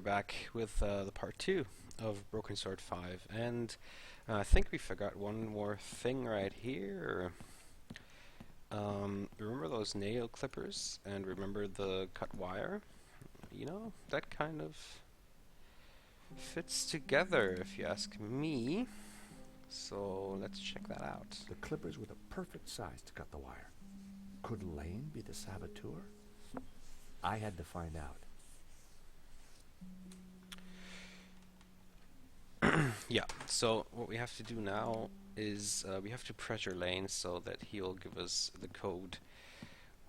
back with the part 2 of Broken Sword 5, and I think we forgot one more thing right here. Remember those nail clippers, and remember the cut wire? You know, that kind of fits together, if you ask me. So let's check that out. The clippers were the perfect size to cut the wire. Could Lane be the saboteur? I had to find out. Yeah, so what we have to do now is we have to pressure Lane so that he'll give us the code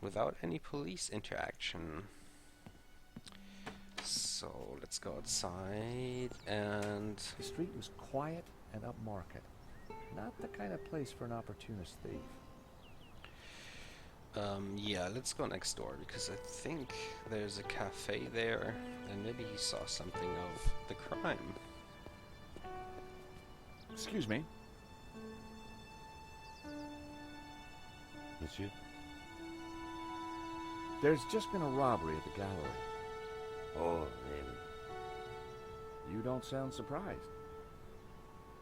without any police interaction. So let's go outside, and The street was quiet and upmarket. Not the kind of place for an opportunist thief. yeah, let's go next door, because I think there's a cafe there, and maybe he saw something of the crime. Excuse me. Monsieur? There's just been a robbery at the gallery. Oh, really? You don't sound surprised.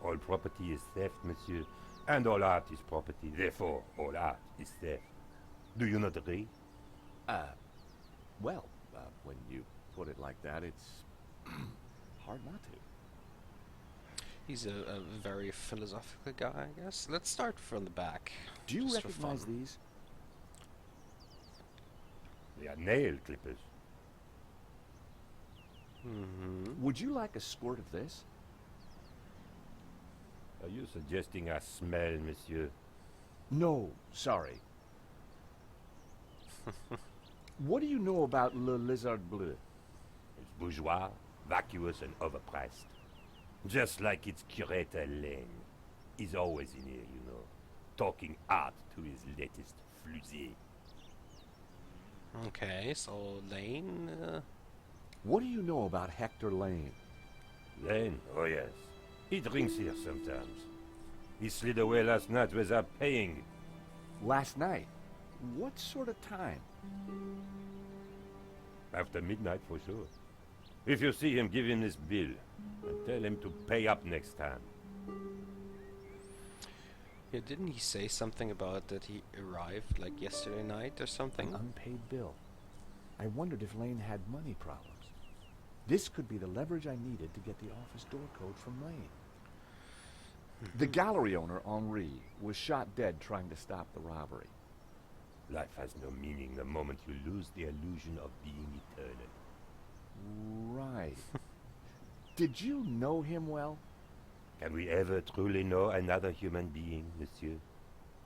All property is theft, monsieur. And all art is property. Therefore, all art is theft. Do you not agree? Well, when you put it like that, it's hard not to. He's a very philosophical guy, I guess. Let's start from the back. Do you just for recognize fun. these? They are nail clippers. Would you like a squirt of this? Are you suggesting I smell, monsieur? No, sorry. What do you know about Le Lizard Bleu? It's bourgeois, vacuous, and overpriced. Just like its curator Lane. He's always in here, you know, talking art to his latest flusée. Okay, so Lane... What do you know about Hector Lane? Lane? Oh, yes. He drinks here sometimes. He slid away last night without paying. Last night? What sort of time? After midnight, for sure. If you see him, give him this bill. And tell him to pay up next time. Yeah, didn't he say something about that he arrived like yesterday night or something? An unpaid bill. I wondered if Lane had money problems. This could be the leverage I needed to get the office door code from Lane. The gallery owner, Henri, was shot dead trying to stop the robbery. Life has no meaning the moment you lose the illusion of being eternal. Right. Did you know him well? Can we ever truly know another human being, monsieur?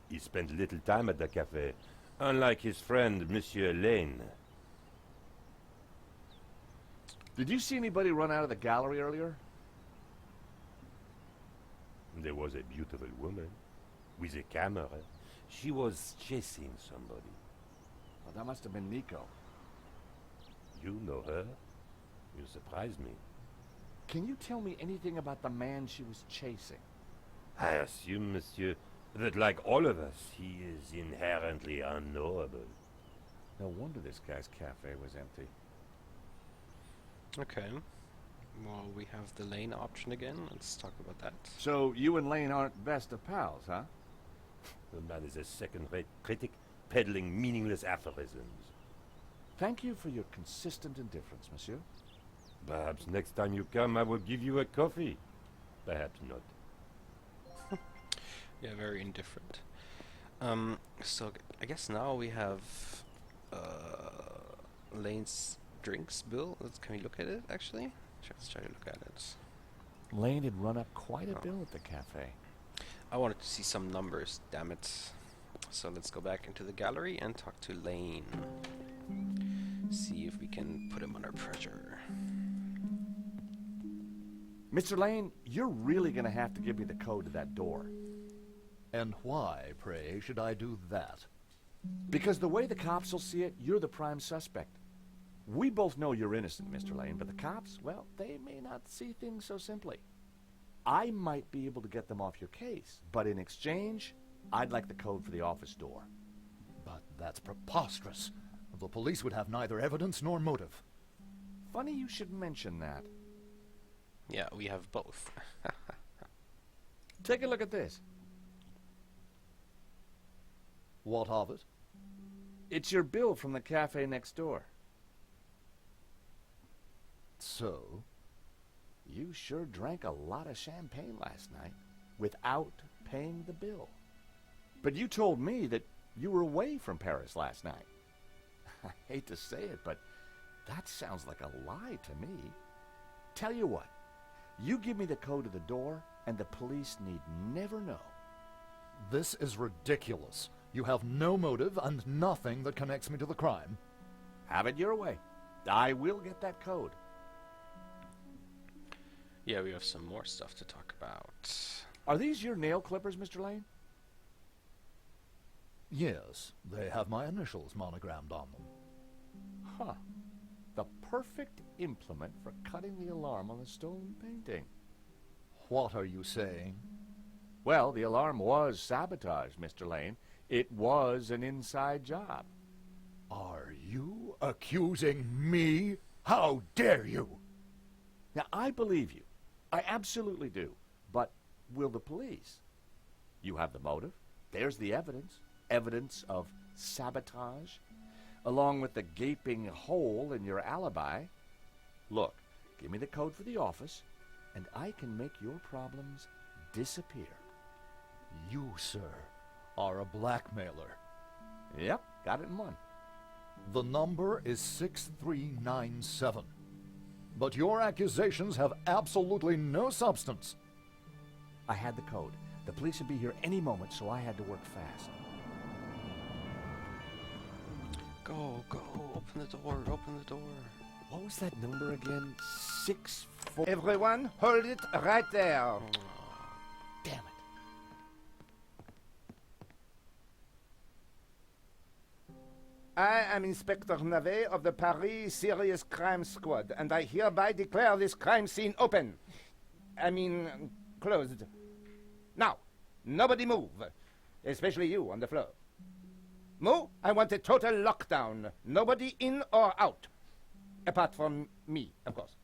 He spent little time at the cafe, unlike his friend, Monsieur Lane. Did you see anybody run out of the gallery earlier? There was a beautiful woman with a camera. She was chasing somebody. Well, that must have been Nico. You know her? You surprised me. Can you tell me anything about the man she was chasing? I assume, monsieur, that like all of us, he is inherently unknowable. No wonder this guy's cafe was empty. Okay. Well, we have the Lane option again. Let's talk about that. So you and Lane aren't best of pals, huh? The man is a second-rate critic, peddling meaningless aphorisms. Thank you for your consistent indifference, monsieur. Perhaps next time you come, I will give you a coffee. Perhaps not. Yeah, very indifferent. So I guess now we have Lane's drinks bill. Can we look at it, actually? Let's try to look at it. Lane had run up quite a bill at the cafe. I wanted to see some numbers, damn it. So let's go back into the gallery and talk to Lane. See if we can put him under pressure. Mr. Lane, you're really gonna have to give me the code to that door. And why, pray, should I do that? Because the way the cops will see it, you're the prime suspect. We both know you're innocent, Mr. Lane, but the cops, well, they may not see things so simply. I might be able to get them off your case, but in exchange, I'd like the code for the office door. But that's preposterous. The police would have neither evidence nor motive. Funny you should mention that. Yeah, we have both. Take a look at this. What of it? It's your bill from the cafe next door. So? You sure drank a lot of champagne last night without paying the bill. But you told me that you were away from Paris last night. I hate to say it, but that sounds like a lie to me. Tell you what, you give me the code to the door, and the police need never know. This is ridiculous. You have no motive and nothing that connects me to the crime. Have it your way. I will get that code. Yeah, we have some more stuff to talk about. Are these your nail clippers, Mr. Lane? Yes, they have my initials monogrammed on them. Huh. The perfect implement for cutting the alarm on the stolen painting. What are you saying? Well, the alarm was sabotage, Mr. Lane. It was an inside job. Are you accusing me? How dare you? Now, I believe you. I absolutely do. But will the police? You have the motive. There's the evidence. Evidence of sabotage, along with the gaping hole in your alibi. Look, give me the code for the office, and I can make your problems disappear. You, sir, are a blackmailer. Yep, got it in one. The number is 6397. But your accusations have absolutely no substance. I had the code. The police would be here any moment, so I had to work fast. Go, go, open the door, open the door. What was that number again? 6-4... Everyone, hold it right there. Damn it. I am Inspector Navet of the Paris Serious Crime Squad, and I hereby declare this crime scene open. Closed. Now, nobody move, especially you on the floor. Mo, I want a total lockdown. Nobody in or out. Apart from me, of course.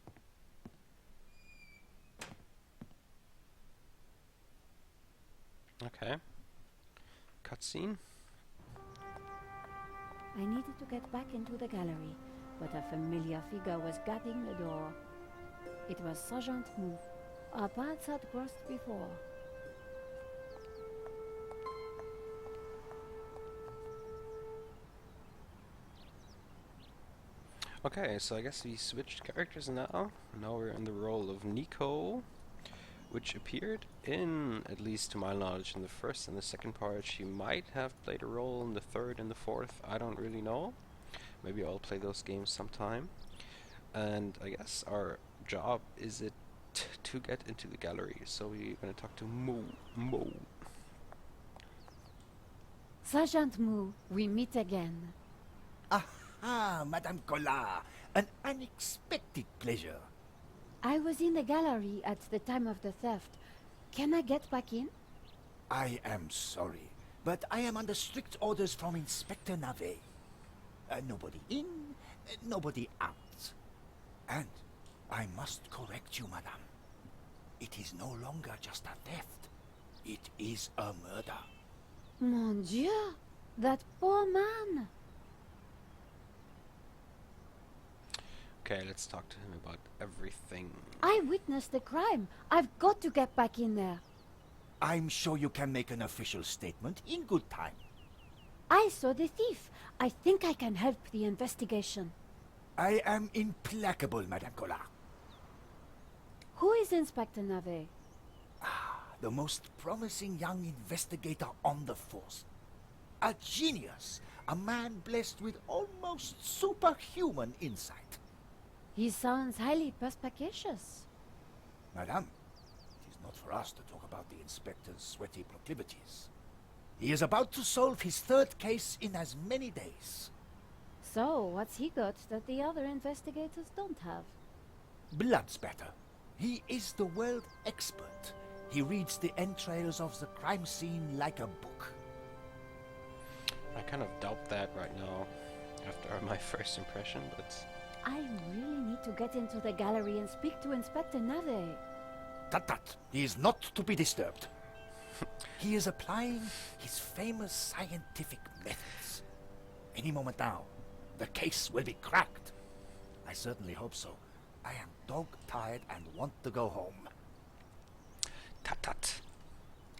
Okay. Cutscene. I needed to get back into the gallery, but a familiar figure was guarding the door. It was Sergeant Mou. Our paths had crossed before. Okay, so I guess we switched characters now. Now we're in the role of Nico, which appeared in, at least to my knowledge, in the first and the second part. She might have played a role in the third and the fourth, I don't really know. Maybe I'll play those games sometime. And I guess our job is it to get into the gallery. So we're gonna talk to Mo. Sergeant Mou, we meet again. Ah, Madame Collard, an unexpected pleasure. I was in the gallery at the time of the theft. Can I get back in? I am sorry, but I am under strict orders from Inspector Navet. Nobody in, nobody out. And I must correct you, madame. It is no longer just a theft. It is a murder. Mon Dieu! That poor man! Okay, let's talk to him about everything. I witnessed the crime. I've got to get back in there. I'm sure you can make an official statement in good time. I saw the thief. I think I can help the investigation. I am implacable, Madame Collard. Who is Inspector Navet? The most promising young investigator on the force. A genius. A man blessed with almost superhuman insight. He sounds highly perspicacious. Madame, it is not for us to talk about the inspector's sweaty proclivities. He is about to solve his third case in as many days. So, what's he got that the other investigators don't have? Blood spatter. He is the world expert. He reads the entrails of the crime scene like a book. I kind of doubt that right now, after my first impression, but I really need to get into the gallery and speak to Inspector Nave. Tut. He is not to be disturbed. He is applying his famous scientific methods. Any moment now, the case will be cracked. I certainly hope so. I am dog-tired and want to go home. Tut.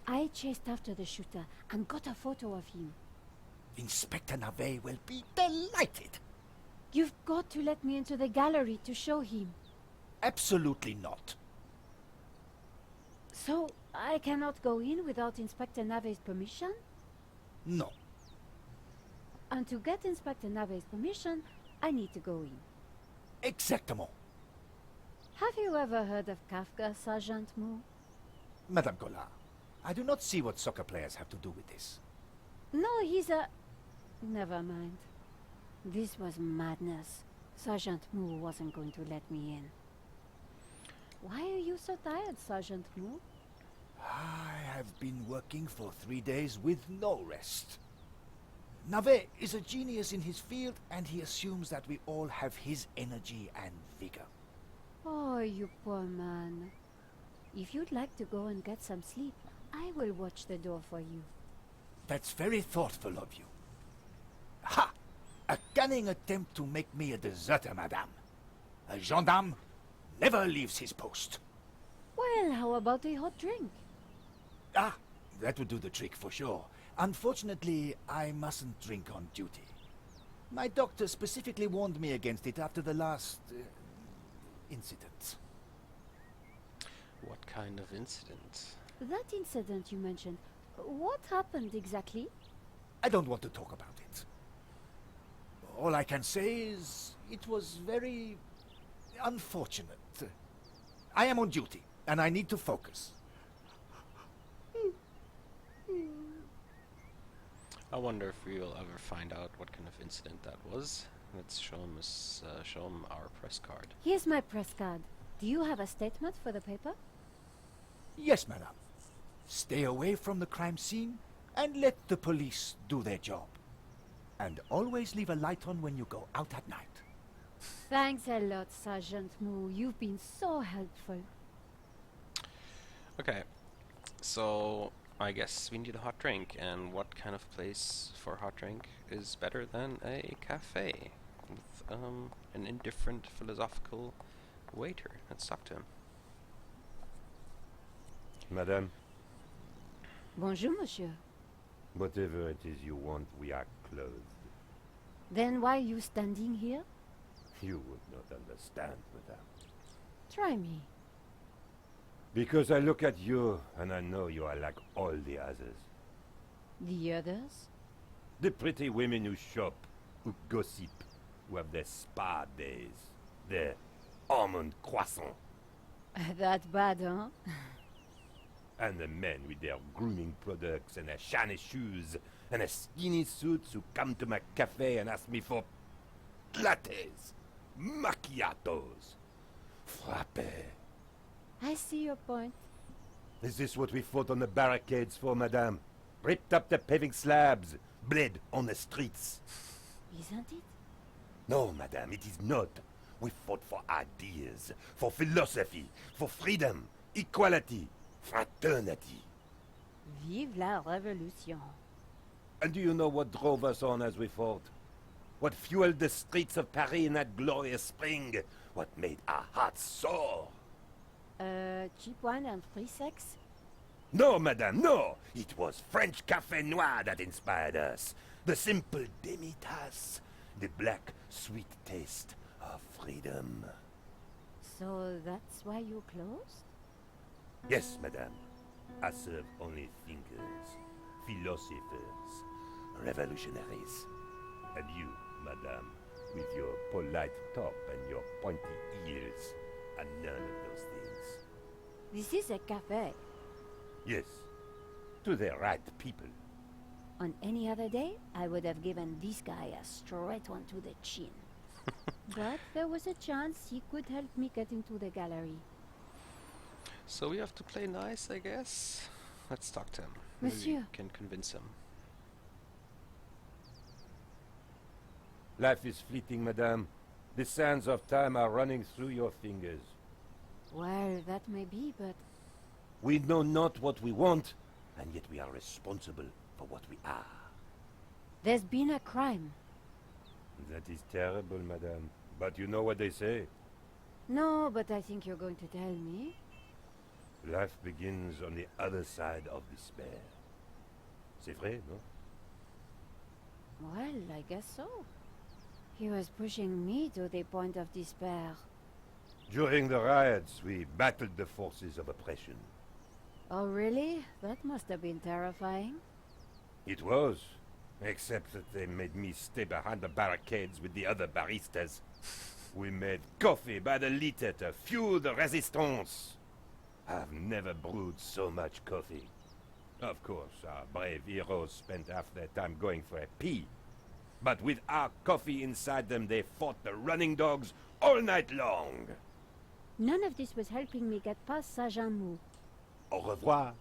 I chased after the shooter and got a photo of him. Inspector Nave will be delighted. You've got to let me into the gallery to show him. Absolutely not. So, I cannot go in without Inspector Nave's permission? No. And to get Inspector Nave's permission, I need to go in. Exactement. Have you ever heard of Kafka, Sergeant Moore? Madame Collard, I do not see what soccer players have to do with this. No, he's a... Never mind. This was madness. Sergeant Moore wasn't going to let me in. Why are you so tired, Sergeant Moore? I have been working for 3 days with no rest. Nave is a genius in his field, and he assumes that we all have his energy and vigor. Oh, you poor man. If you'd like to go and get some sleep, I will watch the door for you. That's very thoughtful of you. Ha! A cunning attempt to make me a deserter, madame. A gendarme never leaves his post. Well, how about a hot drink? Ah, that would do the trick for sure. Unfortunately, I mustn't drink on duty. My doctor specifically warned me against it after the last incident. What kind of incident? That incident you mentioned, what happened exactly? I don't want to talk about it. All I can say is it was very unfortunate. I am on duty, and I need to focus. I wonder if we'll ever find out what kind of incident that was. Let's show him our press card. Here's my press card. Do you have a statement for the paper? Yes, madame. Stay away from the crime scene and let the police do their job. And always leave a light on when you go out at night. Thanks a lot, Sergeant Moore. You've been so helpful. Okay, so I guess we need a hot drink, and what kind of place for a hot drink is better than a cafe with an indifferent philosophical waiter? Let's talk to him. Madame, Bonjour, monsieur. whatever it is you want, we are closed. Then why are you standing here? You would not understand, madame. Try me. Because I look at you, and I know you are like all the others. The others? The pretty women who shop, who gossip, who have their spa days, their almond croissant, That bad, huh? and the men with their grooming products and their shiny shoes and their skinny suits who come to my cafe and ask me for lattes, macchiatos, frappe. I see your point. Is this what we fought on the barricades for, madame? Ripped up the paving slabs, bled on the streets. Isn't it? No, madame, it is not. We fought for ideas, for philosophy, for freedom, equality, fraternity. Vive la révolution. And do you know what drove us on as we fought? What fueled the streets of Paris in that glorious spring? What made our hearts soar? Cheap wine and free sex? No, madame, no! It was French Café Noir that inspired us. The simple demi-tasse. The black, sweet taste of freedom. So that's why you closed? Yes, madame. I serve only thinkers, philosophers, revolutionaries. And you, madame, with your polite top and your pointy ears, are none of those things. This is a cafe. Yes, to the right people. On any other day, I would have given this guy a straight one to the chin. But there was a chance he could help me get into the gallery. So we have to play nice, I guess. Let's talk to him. Maybe we Monsieur. can convince him. Life is fleeting, madame. The sands of time are running through your fingers. Well, that may be, but We know not what we want, and yet we are responsible for what we are. there's been a crime. That is terrible, madame. But you know what they say. No, but I think you're going to tell me. Life begins on the other side of despair. C'est vrai, no? Well, I guess so. He was pushing me to the point of despair. During the riots, we battled the forces of oppression. Oh, really? That must have been terrifying. It was. Except that they made me stay behind the barricades with the other baristas. We made coffee by the liter to fuel the resistance. I've never brewed so much coffee. Of course, our brave heroes spent half their time going for a pee. But with our coffee inside them, they fought the running dogs all night long. None of this was helping me get past Sergeant Mou. Au revoir.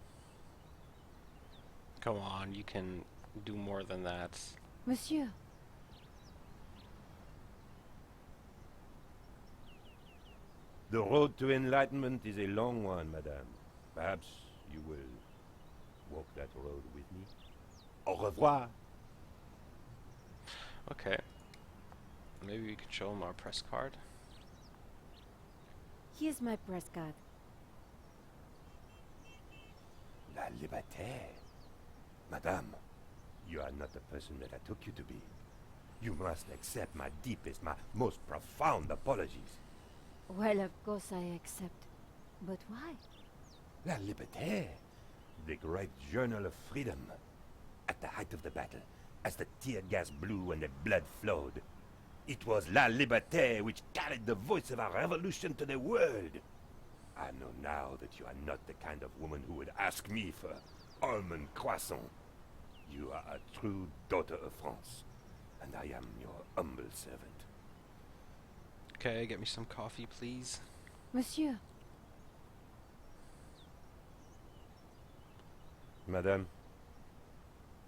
Come on, you can do more than that. Monsieur, The road to enlightenment is a long one, madame. Perhaps you will walk that road with me. Au revoir. Okay. Maybe we could show him our press card. here's my press card. La liberté. Madame, you are not the person that I took you to be. You must accept my deepest, my most profound apologies. Well, of course I accept. But why? La Liberté, the great journal of freedom. At the height of the battle, as the tear gas blew and the blood flowed, it was La Liberté which carried the voice of our revolution to the world. I know now that you are not the kind of woman who would ask me for almond croissant. You are a true daughter of France, and I am your humble servant. Okay, get me some coffee, please. Monsieur, Madame,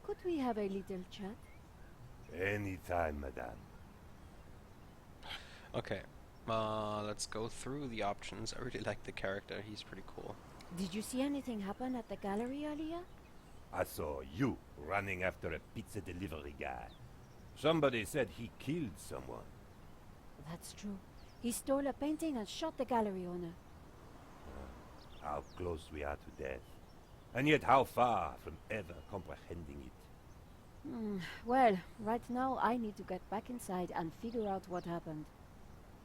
could we have a little chat? any time, madame. Okay, let's go through the options. I really like the character. He's pretty cool. Did you see anything happen at the gallery earlier? I saw you running after a pizza delivery guy. Somebody said he killed someone. That's true. He stole a painting and shot the gallery owner. How close we are to death. And yet how far from ever comprehending it. Well, right now I need to get back inside and figure out what happened.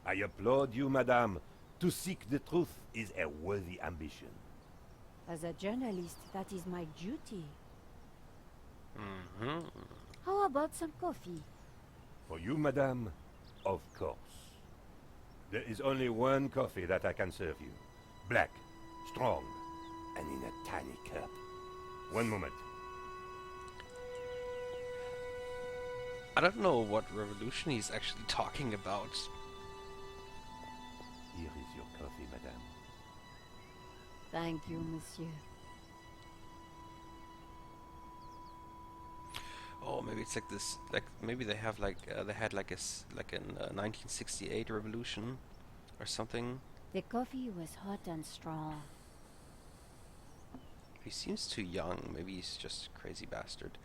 I applaud you, madame. To seek the truth is a worthy ambition. As a journalist, that is my duty. Mm-hmm. How about some coffee? For you, madame, of course. There is only one coffee that I can serve you. Black, strong, and in a tiny cup. One moment. I don't know what revolution he's actually talking about. Here is your coffee, madame. Thank you, monsieur. Oh, maybe it's like this. Like maybe they have like they had like like an 1968 revolution or something. The coffee was hot and strong. He seems too young. Maybe he's just a crazy bastard.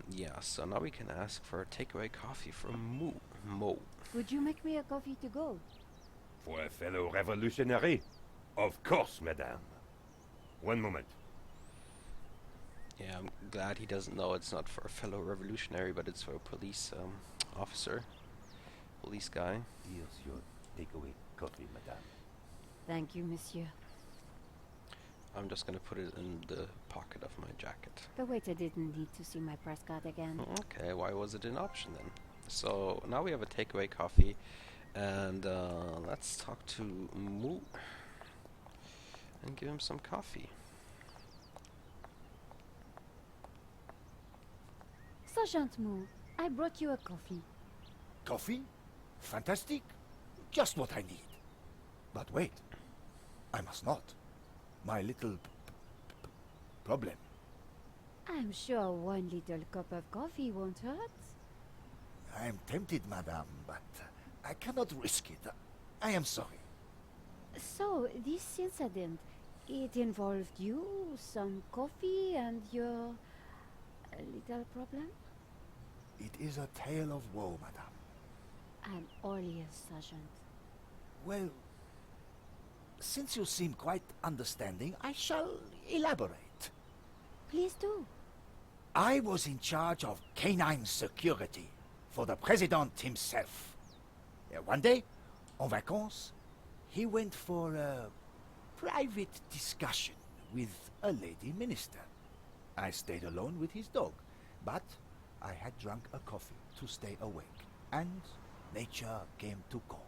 Yeah. So now we can ask for a takeaway coffee from Mo. Would you make me a coffee to go? For a fellow revolutionary? Of course, madame. One moment. Yeah, I'm glad he doesn't know it's not for a fellow revolutionary, but it's for a police officer, police guy. Here's your takeaway coffee, madame. Thank you, monsieur. I'm just gonna put it in the pocket of my jacket. The waiter didn't need to see my press card again. Okay, why was it an option then? So now we have a takeaway coffee, and let's talk to Mu and give him some coffee. Sergeant Mou, I brought you a coffee. Coffee? Fantastic. Just what I need. But wait. I must not. My little problem. I'm sure one little cup of coffee won't hurt. I am tempted, madame, but I cannot risk it. I am sorry. So, this incident, it involved you, some coffee, and your little problem? It is a tale of woe, madame. I'm all ears, Sergeant. Well, since you seem quite understanding, I shall elaborate. Please do. I was in charge of canine security for the president himself. One day, en vacances, he went for a private discussion with a lady minister. I stayed alone with his dog, but I had drunk a coffee to stay awake, and nature came to call.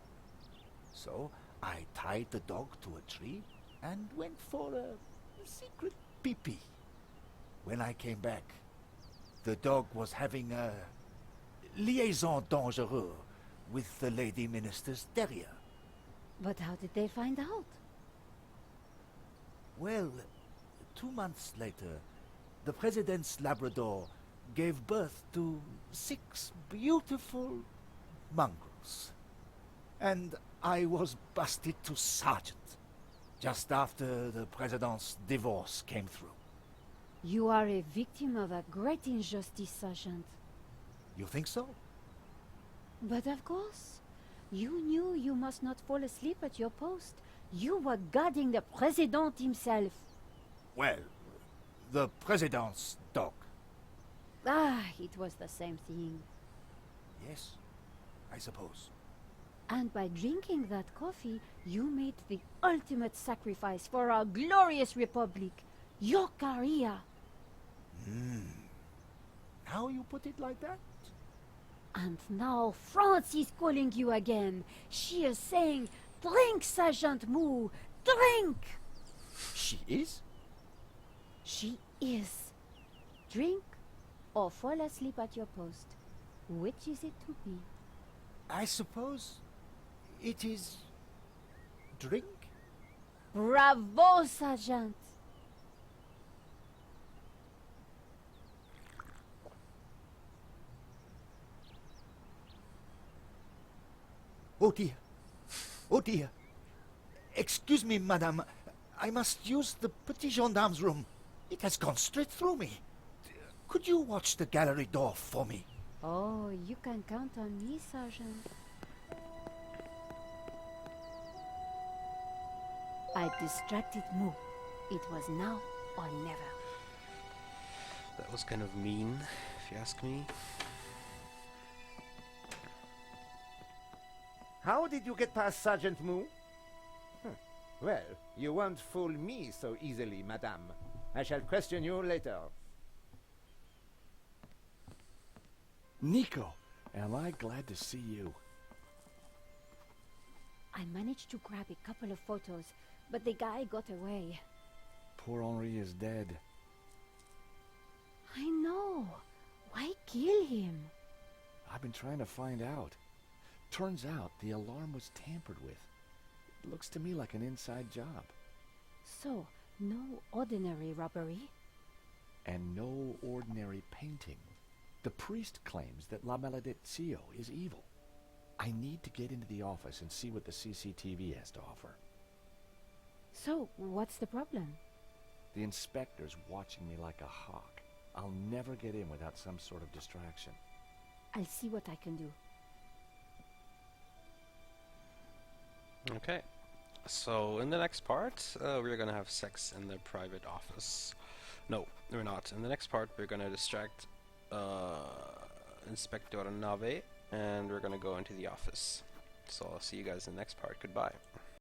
So I tied the dog to a tree and went for a secret pee-pee. When I came back, the dog was having a liaison dangereuse with the lady minister's terrier. But how did they find out? Well, 2 months later, the president's Labrador gave birth to 6 beautiful mongrels. And I was busted to sergeant just after the president's divorce came through. You are a victim of a great injustice, Sergeant. You think so? But of course, you knew you must not fall asleep at your post. You were guarding the president himself. Well, the president's dog. Ah, it was the same thing. Yes, I suppose. And by drinking that coffee, you made the ultimate sacrifice for our glorious republic, your career. Now you put it like that? And now France is calling you again. She is saying, drink, Sergeant Moo, drink! She is? She is. Drink or fall asleep at your post. Which is it to be? I suppose it is drink? Bravo, Sergeant! Oh dear. Oh dear. Excuse me, madame. I must use the petit gendarme's room. It has gone straight through me. Could you watch the gallery door for me? Oh, you can count on me, Sergeant. I distracted Moo. It was now or never. That was kind of mean, if you ask me. How did you get past Sergeant Moo? Well, you won't fool me so easily, madame. I shall question you later. Nico, am I glad to see you. I managed to grab a couple of photos, but the guy got away. Poor Henri is dead. I know. Why kill him? I've been trying to find out. Turns out the alarm was tampered with. It looks to me like an inside job. So, no ordinary robbery? And no ordinary painting. The priest claims that La Maledizio is evil. I need to get into the office and see what the CCTV has to offer. So, what's the problem? The inspector's watching me like a hawk. I'll never get in without some sort of distraction. I'll see what I can do. Okay. So, in the next part, we're gonna have sex in the private office. No, we're not. In the next part, we're gonna distract Inspector Nave, and we're gonna go into the office. So I'll see you guys in the next part. Goodbye.